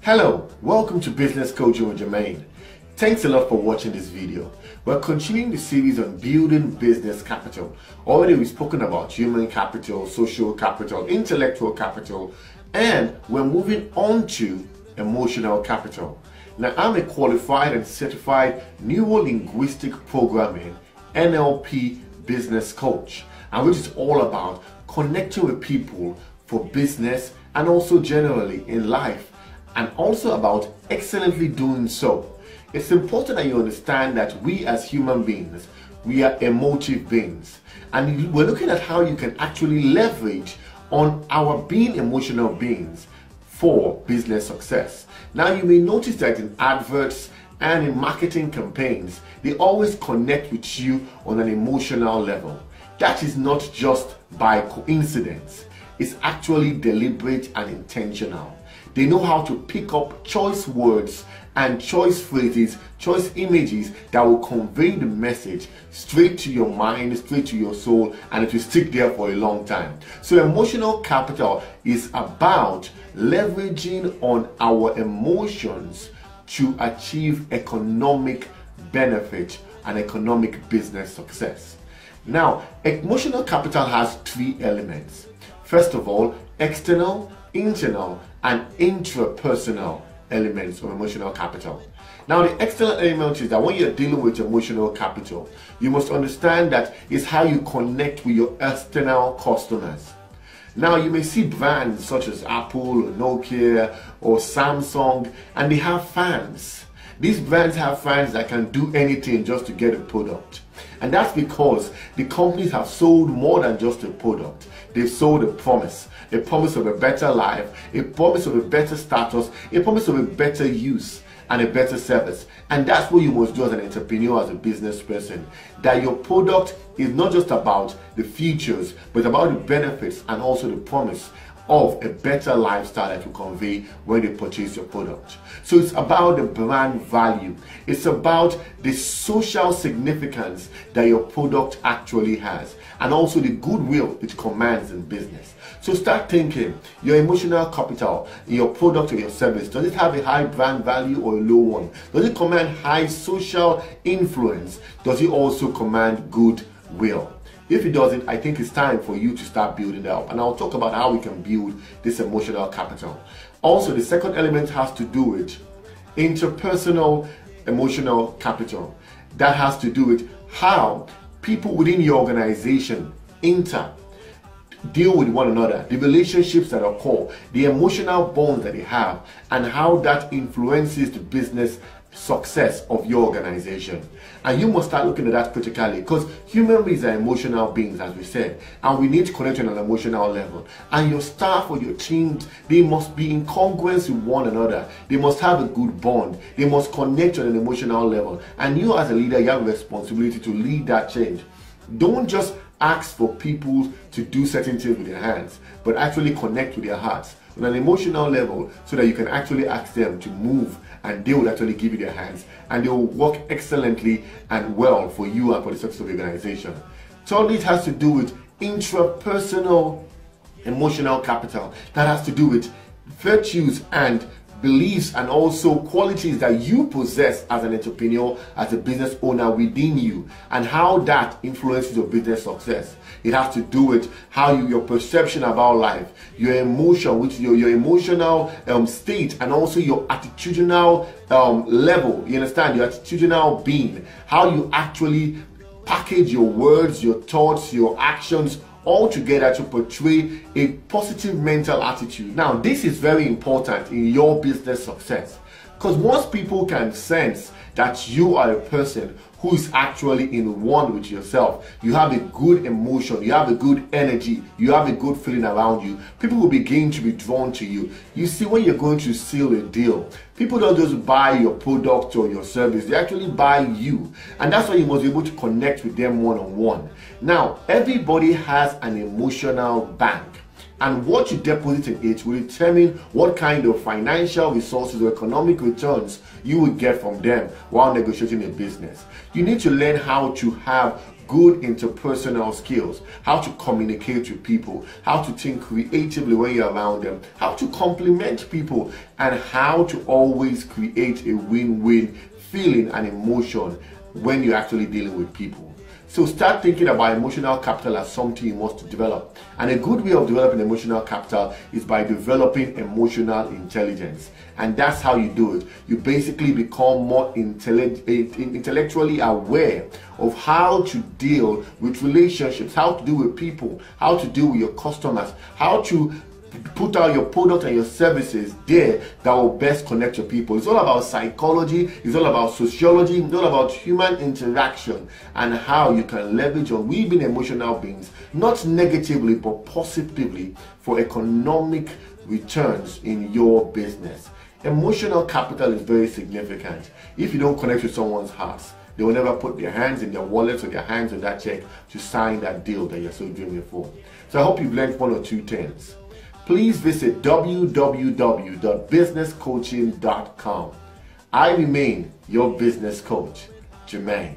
Hello, welcome to Business Coaching with Jermaine. Thanks a lot for watching this video. We're continuing the series on building business capital. Already we've spoken about human capital, social capital, intellectual capital, and we're moving on to emotional capital. Now, I'm a qualified and certified neuro-linguistic programming NLP business coach, and which is all about connecting with people for business and also generally in life, and also about excellently doing so. It's important that you understand that we as human beings, we are emotive beings, and we're looking at how you can actually leverage on our being emotional beings for business success. Now, you may notice that in adverts and in marketing campaigns, they always connect with you on an emotional level. That is not just by coincidence. It's actually deliberate and intentional. They know how to pick up choice words and choice phrases, choice images that will convey the message straight to your mind, straight to your soul, and it will stick there for a long time. So emotional capital is about leveraging on our emotions to achieve economic benefit and economic business success. Now, emotional capital has three elements. First of all, external, internal, and intrapersonal elements of emotional capital. Now, the external element is that when you're dealing with emotional capital, you must understand that it's how you connect with your external customers. Now, you may see brands such as Apple or Nokia or Samsung, and they have fans. These brands have fans that can do anything just to get a product. And that's because the companies have sold more than just a product. They've sold a promise of a better life, a promise of a better status, a promise of a better use and a better service. And that's what you must do as an entrepreneur, as a business person. That your product is not just about the features, but about the benefits and also the promise of a better lifestyle that you convey when they purchase your product. So it's about the brand value. It's about the social significance that your product actually has, and also the goodwill it commands in business. So start thinking, your emotional capital in your product or your service, does it have a high brand value or a low one? Does it command high social influence? Does it also command goodwill? If it doesn't, I think it's time for you to start building that up. And I'll talk about how we can build this emotional capital. Also, the second element has to do with interpersonal emotional capital. That has to do with how people within your organization deal with one another, the relationships that occur, the emotional bonds that they have, and how that influences the business success of your organization. And you must start looking at that critically, because human beings are emotional beings, as we said, and we need to connect on an emotional level. And your staff or your team, they must be in congruence with one another. They must have a good bond. They must connect on an emotional level. And you as a leader, you have a responsibility to lead that change. Don't just ask for people to do certain things with their hands, but actually connect with their hearts on an emotional level, so that you can actually ask them to move, and they will actually give you their hands, and they will work excellently and well for you and for the success of the organization. Thirdly, it has to do with intrapersonal emotional capital. That has to do with virtues and beliefs and also qualities that you possess as an entrepreneur, as a business owner within you, and how that influences your business success. It has to do with how your perception about life, your emotion, which your emotional state, and also your attitudinal level. You understand? Your attitudinal being, how you actually package your words, your thoughts, your actions all together to portray a positive mental attitude. Now, this is very important in your business success, because once people can sense that you are a person who is actually in one with yourself, you have a good emotion, you have a good energy, you have a good feeling around you, people will begin to be drawn to you. You see, when you're going to seal a deal, people don't just buy your product or your service, they actually buy you. And that's why you must be able to connect with them one-on-one. Now, everybody has an emotional bank. And what you deposit in it will determine what kind of financial resources or economic returns you will get from them while negotiating a business. You need to learn how to have good interpersonal skills, how to communicate with people, how to think creatively when you're around them, how to compliment people, and how to always create a win-win feeling and emotion when you're actually dealing with people. So start thinking about emotional capital as something you must develop. And a good way of developing emotional capital is by developing emotional intelligence. And that's how you do it. You basically become more intellectually aware of how to deal with relationships, how to deal with people, how to deal with your customers, how to put out your product and your services there that will best connect your people. It's all about psychology, it's all about sociology, it's all about human interaction and how you can leverage on we being emotional beings, not negatively but positively, for economic returns in your business. Emotional capital is very significant. If you don't connect with someone's hearts, they will never put their hands in their wallets or their hands on that check to sign that deal that you're so dreaming for. So I hope you've learned one or two things. Please visit www.businesscoaching.com. I remain your business coach, Jermaine.